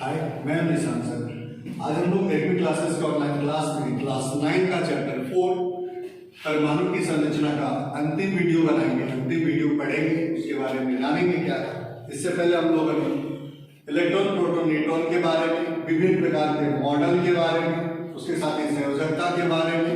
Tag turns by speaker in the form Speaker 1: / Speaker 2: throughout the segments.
Speaker 1: हाय, मैं निशांत सर। आज हम लोग 8वीं क्लासेस का ऑनलाइन क्लास में क्लास 9 का चैप्टर 4 परमाणु की संरचना का अंतिम वीडियो बनाएंगे। अंतिम वीडियो पढ़ेंगे, उसके बारे में जानेंगे क्या है। इससे पहले हम लोग इलेक्ट्रॉन, प्रोटॉन, न्यूट्रॉन के बारे में, विभिन्न प्रकार के मॉडल के बारे में, उसके साथ ही संयोजकता के बारे में,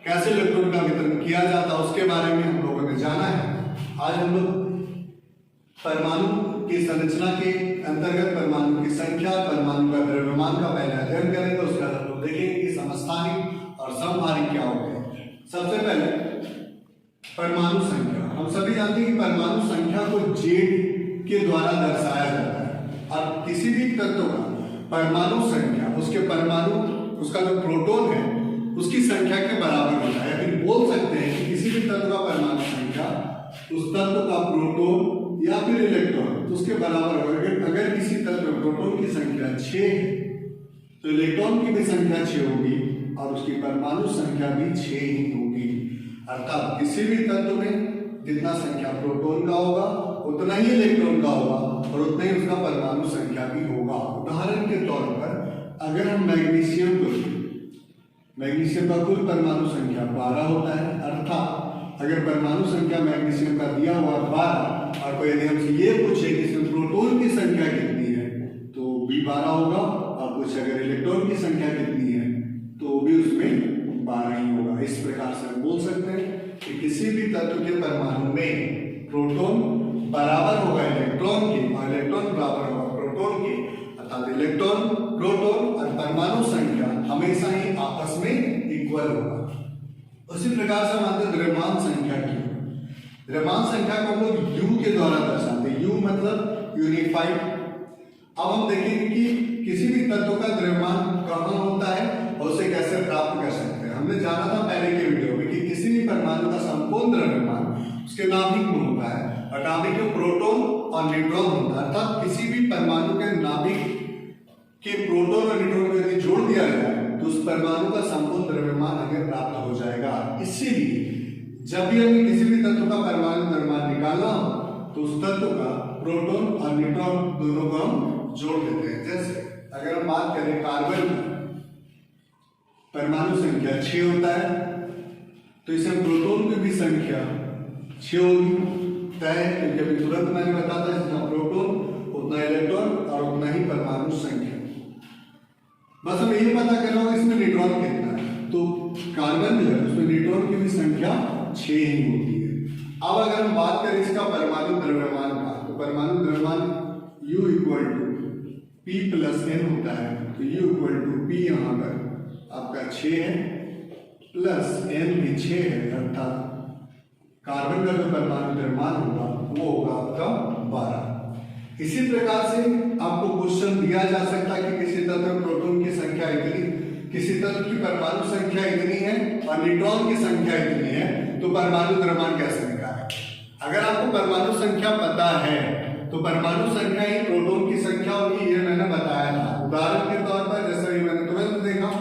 Speaker 1: कैसे इलेक्ट्रॉन का वितरण किया जाता है उसके बारे में हम लोगों ने जाना है। आज हम लोग परमाणु की संरचना के अंतर्गत परमाणु की संख्या, परमाणु का द्रव्यमान का पहले अध्ययन करेंगे। उसके बाद हम लोग देखेंगे कि समस्थानिक और समहारिक क्या होते हैं। सबसे पहले परमाणु संख्या। हम सभी जानते हैं कि परमाणु संख्या को जेड के द्वारा दर्शाया जाता है और किसी भी तत्व का परमाणु संख्या उसके परमाणु, उसका जो प्रोटॉन है उसकी संख्या के बराबर होता है। फिर बोल सकते हैं कि किसी भी तत्व का परमाणु संख्या उस तत्व का प्रोटॉन या फिर इलेक्ट्रॉन तो उसके बराबर होगा। अगर किसी तत्व में प्रोटॉन की संख्या 6 है तो इलेक्ट्रॉन की भी संख्या 6 होगी और उसकी परमाणु संख्या भी 6 ही होगी। अर्थात किसी भी तत्व में जितना संख्या प्रोटॉन का होगा उतना ही इलेक्ट्रॉन का होगा और उतना ही उसका परमाणु संख्या भी होगा। उदाहरण के तौर पर अगर हम मैग्नीशियम का कुल परमाणु संख्या 12 होता है, अर्थात अगर परमाणु संख्या मैग्नीशियम का दिया हुआ 12 और कोई यदि हमसे ये पूछे कि इसमें प्रोटॉन की संख्या कितनी है तो भी 12 होगा, और कुछ अगर इलेक्ट्रॉन की संख्या कितनी है तो भी उसमें 12 ही होगा। इस प्रकार से हम बोल सकते हैं कि किसी भी तत्व के परमाणु में प्रोटॉन बराबर होगा इलेक्ट्रॉन के और इलेक्ट्रॉन बराबर होगा प्रोटॉन के, अर्थात इलेक्ट्रॉन, प्रोटॉन और परमाणु संख्या हमेशा ही आपस में इक्वल होगा। उसी प्रकार से मानते द्रव्यमान संख्या की। द्रव्यमान संख्या को हम लोग U के द्वारा दर्शाते हैं। U मतलब यूनिफाइड। अब हम देखेंगे कि किसी भी तत्व का द्रव्यमान कहाँ होता है और उसे कैसे प्राप्त कर सकते हैं। हमने जाना था पहले के वीडियो में कि किसी भी परमाणु का संपूर्ण द्रव्यमान उसके नाभिक में होता है और नाभिक में प्रोटॉन और न्यूट्रॉन होता है। अर्थात किसी भी परमाणु के नाभिक के प्रोटॉन और न्यूट्रॉन को यदि जोड़ दिया जाए तो उस परमाणु का संपूर्ण द्रव्यमान हमें प्राप्त हो जाएगा। इसीलिए जब भी हमें किसी भी तत्व का परमाणु द्रव्यमान निकालना हो तो उस तत्व का प्रोटॉन और न्यूट्रॉन दोनों को हम जोड़ देते हैं। जैसे अगर हम बात करें कार्बन की परमाणु संख्या 6 होता है तो इसे प्रोटॉन की भी संख्या 6 होगी तय, क्योंकि अभी तुरंत मैंने बताया था जितना प्रोटॉन उतना इलेक्ट्रॉन और उतना ही परमाणु संख्या। बस हमें ये पता करना होगा इसमें न्यूट्रॉन कितना है, तो कार्बन जो है उसमें न्यूट्रॉन की भी संख्या 6 ही होती है। अब अगर हम बात करें इसका परमाणु द्रव्यमान का तो परमाणु द्रव्यमान U equal to P plus N होता है। तो U इक्वल टू P यहाँ पर आपका 6 है प्लस N भी 6 है, अर्थात कार्बन का जो परमाणु द्रव्यमान होगा वो होगा आपका 12। इसी प्रकार से आपको क्वेश्चन दिया जा सकता है कि किसी तत्व में प्रोटॉन की संख्या इतनी, किसी तत्व की परमाणु संख्या इतनी है और न्यूट्रॉन की संख्या इतनी है तो परमाणु द्रव्यमान कैसे निकालें। अगर आपको परमाणु संख्या पता है तो परमाणु संख्या ही प्रोटॉन की संख्या होगी, ये मैंने बताया था। उदाहरण के तौर पर जैसे भी मैंने तुरंत देखा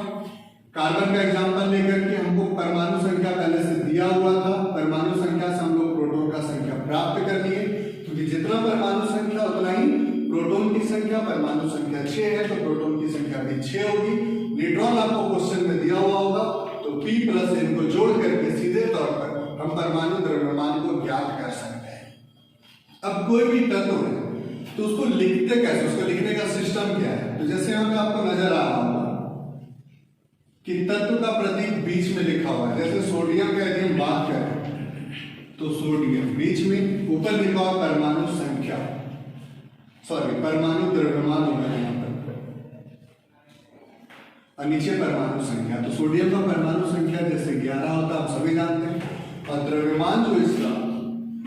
Speaker 1: कार्बन का एग्जाम्पल लेकर के हमको परमाणु संख्या पहले से दिया हुआ था, परमाणु संख्या से हम लोग प्रोटॉन का संख्या प्राप्त कर लिए, क्योंकि जितना परमाणु संख्या उतना ही प्रोटॉन की संख्या। परमाणु संख्या 6 है तो प्रोटॉन की संख्या भी 6 होगी। न्यूट्रॉन आपको क्वेश्चन में दिया हुआ होगा तो P प्लस N को जोड़ करके सीधे तौर पर हम परमाणु द्रव्यमान को ज्ञात कर सकते हैं। अब कोई भी तत्व है तो उसको लिखते कैसे, उसको लिखने का सिस्टम क्या है। तो जैसे यहाँ पे आपको नजर आ रहा होगा कि तत्व का प्रतीक बीच में लिखा हुआ है। जैसे सोडियम का यदि हम बात करें तो सोडियम बीच में, ऊपर लिखा हुआ परमाणु संख्या, परमाणु द्रव्यमान होगा यहाँ पर और नीचे परमाणु संख्या। तो सोडियम का परमाणु संख्या जैसे 11 होता है, हम सभी जानते हैं, और द्रव्यमान जो इसका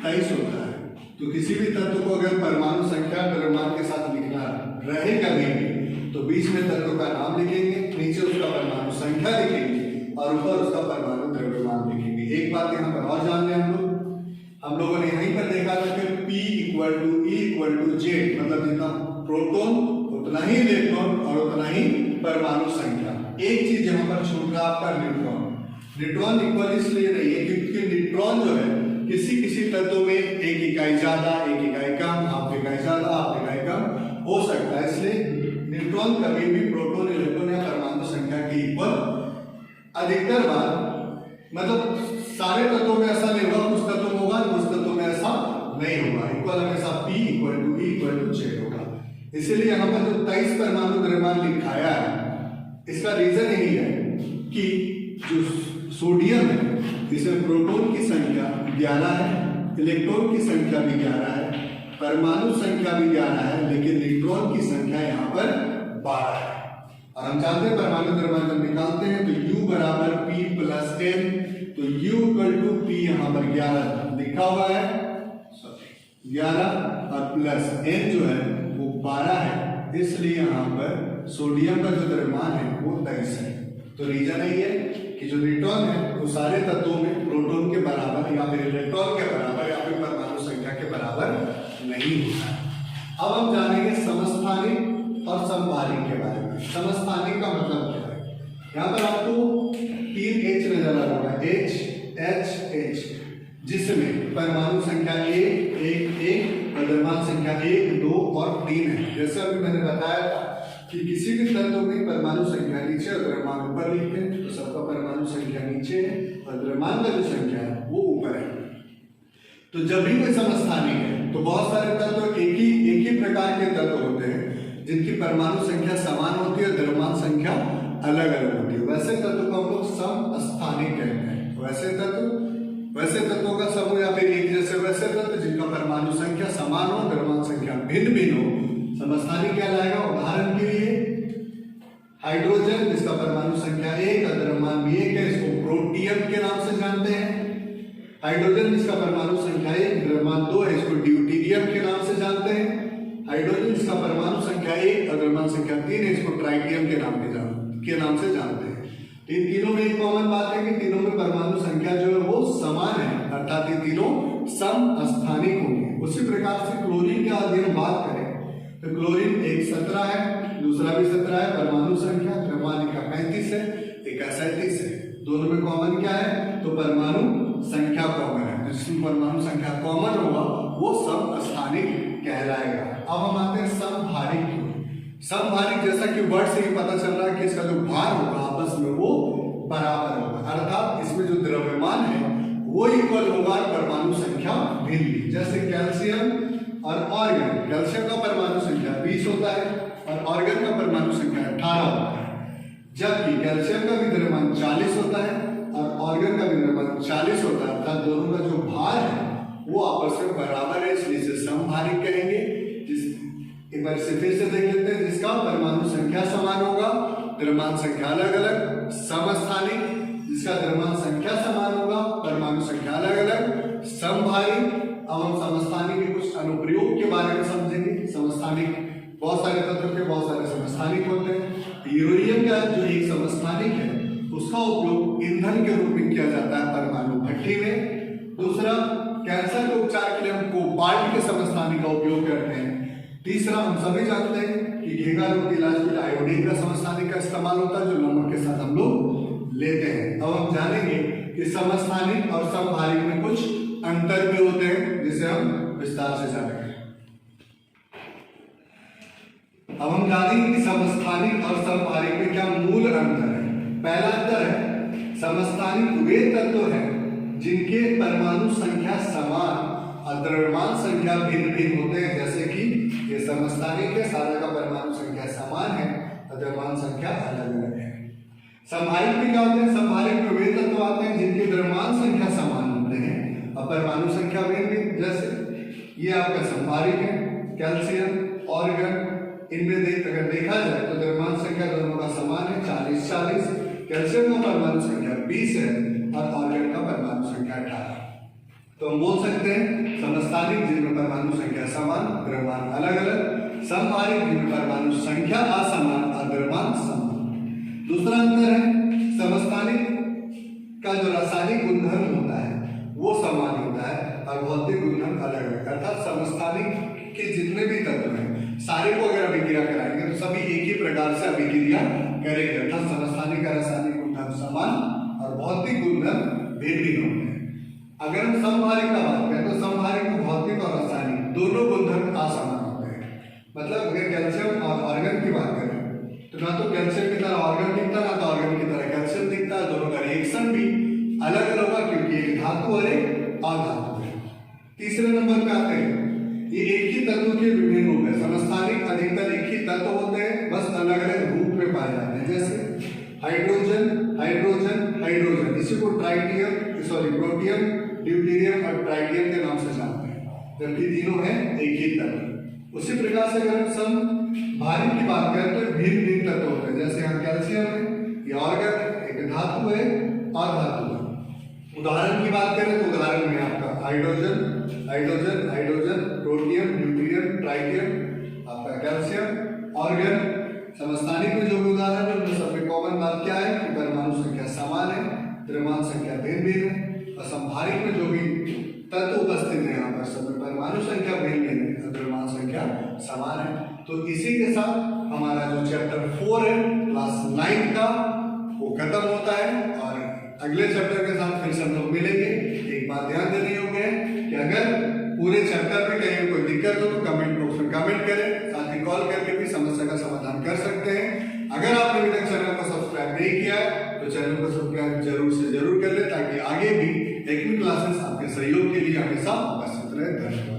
Speaker 1: 23 होता है। तो किसी भी तत्व को अगर परमाणु संख्या द्रव्यमान के साथ लिखना रहे कभी भी तो बीच में तत्व का नाम लिखेंगे, नीचे उसका परमाणु संख्या लिखेंगे और ऊपर उसका परमाणु द्रव्यमान लिखेंगे। एक बात यहाँ पर और जान लें हम लोगों ने यहीं पर देखा था कि P equal to E equal to Z, मतलब जितना प्रोटॉन उतना ही इलेक्ट्रॉन और उतना ही परमाणु संख्या। एक चीज यहाँ पर छूट रहा आपका न्यूट्रॉन। न्यूट्रॉन इक्वल इसलिए नहीं है क्योंकि न्यूट्रॉन जो है किसी किसी तत्व में एक इकाई ज्यादा, एक इकाई कम, हाफ इकाई ज्यादा, हाफ इकाई कम हो सकता है, इसलिए न्यूट्रॉन कभी भी प्रोटॉन, इलेक्ट्रॉन या परमाणु संख्या के इक्वल अधिकतर बार, मतलब सारे तत्वों में ऐसा नहीं होगा, कुछ तत्वों में होगा, कुछ तत्वों में ऐसा नहीं होगा। इक्वल हमेशा P equal to E equal to Z होगा। इसीलिए यहाँ पर जो 23 परमाणु द्रव्यमान लिखाया है, इसका रीजन यही है कि जो सोडियम है इसमें प्रोटॉन की संख्या 11 है, इलेक्ट्रॉन की संख्या भी 11 है, परमाणु संख्या भी 11 है, लेकिन न्यूट्रॉन की संख्या यहाँ पर 12 है। और हम जानते हैं परमाणु द्रव्यमान जब निकालते हैं तो U बराबर P प्लस N, तो U इक्वल टू P यहाँ पर 11 लिखा हुआ है, 11 और प्लस N जो है वो 12 है, इसलिए यहाँ पर सोडियम का जो द्रव्यमान है वो 23 है। तो रीजन यही है कि जो न्यूट्रॉन है वो सारे तत्वों में प्रोटॉन के बराबर या फिर इलेक्ट्रॉन के बराबर या फिर परमाणु संख्या के बराबर नहीं होता है। अब हम जानेंगे समस्थानिक और समभारिक के बारे में। समस्थानिक का मतलब क्या है? यहाँ पर आपको 3 H नजर आ रहा है, H H H, जिसमें परमाणु संख्या 1 1 1 और द्रव्यमान संख्या 1 2 और 3 है। जैसे अभी मैंने बताया था कि किसी भी तत्व में परमाणु संख्या नीचे और द्रव्यमान ऊपर लिखते हैं, तो सबका परमाणु संख्या नीचे है और द्रव्यमान का जो संख्या है वो ऊपर है। तो जब भी कोई समस्थानिक है तो बहुत सारे तत्व एक ही प्रकार के तत्व होते हैं जिनकी परमाणु संख्या समान होती है और द्रव्यमान संख्या अलग अलग होती है। वैसे तत्व को हम लोग समस्थानिक कहते हैं। वैसे तत्वों का समूह या फिर एक जैसे वैसे तत्व जिनका परमाणु संख्या समान हो, द्रव्यमान संख्या भिन्न भिन्न हो, समस्थानिक कहलाएगा। उदाहरण के लिए हाइड्रोजन जिसका परमाणु संख्या 1 और द्रव्यमान भी 1 है, इसको प्रोटियम के नाम से जानते हैं। हाइड्रोजन जिसका परमाणु संख्या 1 द्रव्यमान 2 है, इसको ड्यूटेरियम के नाम से जानते हैं। हाइड्रोजन जिसका परमाणु संख्या 1 और द्रव्यमान संख्या 3 है, इसको ट्राइटियम के नाम से जानते हैं। इन तीनों में एक कॉमन बात है कि तीनों में परमाणु संख्या जो है वो समान है, अर्थात ये तीनों समस्थानिक होंगे। उसी प्रकार से क्लोरीन के यदि हम बात करें तो क्लोरीन एक 17 है, दूसरा भी 17 है, परमाणु संख्या द्रव्यमान का 35 है, एक 37 है। दोनों में कॉमन क्या है? तो परमाणु संख्या कॉमन है। जिसमें परमाणु संख्या कॉमन होगा वो समस्थानिक कहलाएगा। अब हम आते हैं समभारिक। समभारिक जैसा कि वर्ड से ही पता चल रहा है कि इसका जो भार होगा आपस में वो बराबर होगा, अर्थात इसमें जो द्रव्यमान है वो इक्वल होगा, परमाणु संख्या भिन्न। जैसे कैल्शियम और ऑर्गन, कैल्शियम का परमाणु संख्या 20 होता है और ऑर्गन का परमाणु संख्या 18 होता है, जबकि कैल्शियम का भी द्रव्यमान 40 होता है और ऑर्गन का भी द्रव्यमान 40 होता है, अर्थात दोनों का जो भार है वो आपस में बराबर है, इसलिए इसे समभारिक कहेंगे। एक बार से फिर से देख लेते हैं, जिसका परमाणु संख्या समान होगा, द्रव्यमान संख्या अलग अलग। समस्थानिक जिसका द्रव्यमान संख्या समान होगा, परमाणु संख्या अलग अलग। समभारिक। अब हम समस्थानिक के कुछ अनुप्रयोग के बारे में समझेंगे। समस्थानिक बहुत सारे तत्वों के बहुत सारे समस्थानिक होते हैं। यूरेनियम का जो एक समस्थानिक है उसका उपयोग ईंधन के रूप में किया जाता है परमाणु भट्ठी में। दूसरा, कैंसर के उपचार के लिए हम कोबाल्ट के समस्थानिक का उपयोग करते हैं। तीसरा, हम सभी जानते हैं कि घेंघा रोग के इलाज के लिए आयोडीन का समस्थानिक का इस्तेमाल होता है, जो नमक के साथ हम लोग लेते हैं। अब हम जानेंगे कि समस्थानिक और समभारिक में कुछ अंतर भी होते हैं, जिसे हम विस्तार से जानेंगे। अब हम जानेंगे कि समस्थानिक और समभारिक में क्या मूल अंतर है। पहला अंतर है, समस्थानिक वे तत्व हैं जिनके परमाणु संख्या समान और द्रव्यमान संख्या भिन्न भिन्न होते हैं। जैसे कि ये समस्थानिक है, सारा का परमाणु संख्या समान है और द्रव्यमान संख्या अलग अलग है। समभारिक में क्या होते हैं? समभारिक में वे तत्व आते हैं जिनके द्रव्यमान संख्या समान होते हैं और परमाणु संख्या भिन्न भिन्न। जैसे ये आपका समभारिक है, कैल्शियम, ऑर्गन, इनमें अगर देखा जाए तो द्रव्यमान संख्या दोनों का समान है, 40-40। कैल्शियम का परमाणु संख्या 20 है और ऑर्गन का परमाणु संख्या 18। तो हम बोल सकते हैं समस्थानिक जिनमें परमाणु संख्या समान, द्रव्यमान अलग अलग। समभारिक जिनमें परमाणु संख्या असमान और द्रव्यमान समान। दूसरा अंतर है, समस्थानिक का जो रासायनिक गुणधर्म होता है वो समान होता है और भौतिक गुणधर्म अलग अलग। अर्थात समस्थानिक के जितने भी तत्व हैं सारे को अगर अभिक्रिया कराएंगे तो सभी एक ही प्रकार से अभिक्रिया करेंगे, अर्थात समस्थानिक का रासायनिक गुणधर्म समान और भौतिक गुणधर्म भिन्न भिन्न होते हैं। अगर हम समभारिक का बात करें तो समभारिक में भौतिक और रासायनिक दोनों गुणधर्म असमान होते हैं। मतलब अगर कैल्शियम और ऑर्गन की बात करें तो ना तो कैल्शियम की तरह ऑर्गन दिखता, ना तो ऑर्गन की तरह कैल्शियम दिखता। दोनों का रिएक्शन भी अलग अलग होगा क्योंकि एक धातु और एक अधातु है। तीसरे नंबर पे आते हैं, ये एक ही तत्व के विभिन्न रूप है। समस्थानिक अधिकतर एक ही तत्व होते हैं, बस अलग अलग रूप में पाए जाते हैं। जैसे हाइड्रोजन हाइड्रोजन हाइड्रोजन, इसी को प्रोटियम, ड्यूटेरियम और ट्राइटियम के नाम से जानते हैं, जबकि तीनों हैं एक ही तत्व। उसी प्रकार से अगर हम भारी की बात करें तो भिन्न भिन्न तत्व होते हैं। जैसे यहाँ कैल्शियम है, ये ऑर्गन एक धातु है, अधातु है। उदाहरण की बात करें तो उदाहरण में आपका hydrogen hydrogen hydrogen, protium, deuterium, tritium, आपका कैल्शियम, ऑर्गन। समस्थानिक में जो भी उदाहरण है उनमें सबसे कॉमन बात क्या है कि परमाणु संख्या समान है, द्रव्यमान संख्या भिन्न भिन्न है। और संभारिक में जो भी तत्व उपस्थित है यहाँ पर सब में परमाणु संख्या भिन्न भिन्न है, द्रव्यमान संख्या समान है। तो इसी के साथ हमारा जो चैप्टर 4 है क्लास 9 का वो खत्म होता है और अगले चैप्टर के साथ फिर से हम लोग मिलेंगे। एक बात ध्यान देने योग्य है कि अगर पूरे चैप्टर में कहीं कोई दिक्कत हो तो कमेंट बॉक्स में कमेंट करें, साथ ही कॉल करके भी समस्या का समाधान कर सकते हैं। अगर आपने अभी तक चैनल को सब्सक्राइब नहीं किया है तो चैनल को सब्सक्राइब जरूर से जरूर कर ले, ताकि आगे भी टेक्निकल क्लासेस आपके सहयोग के लिए हमेशा उपस्थित रहे। धन्यवाद।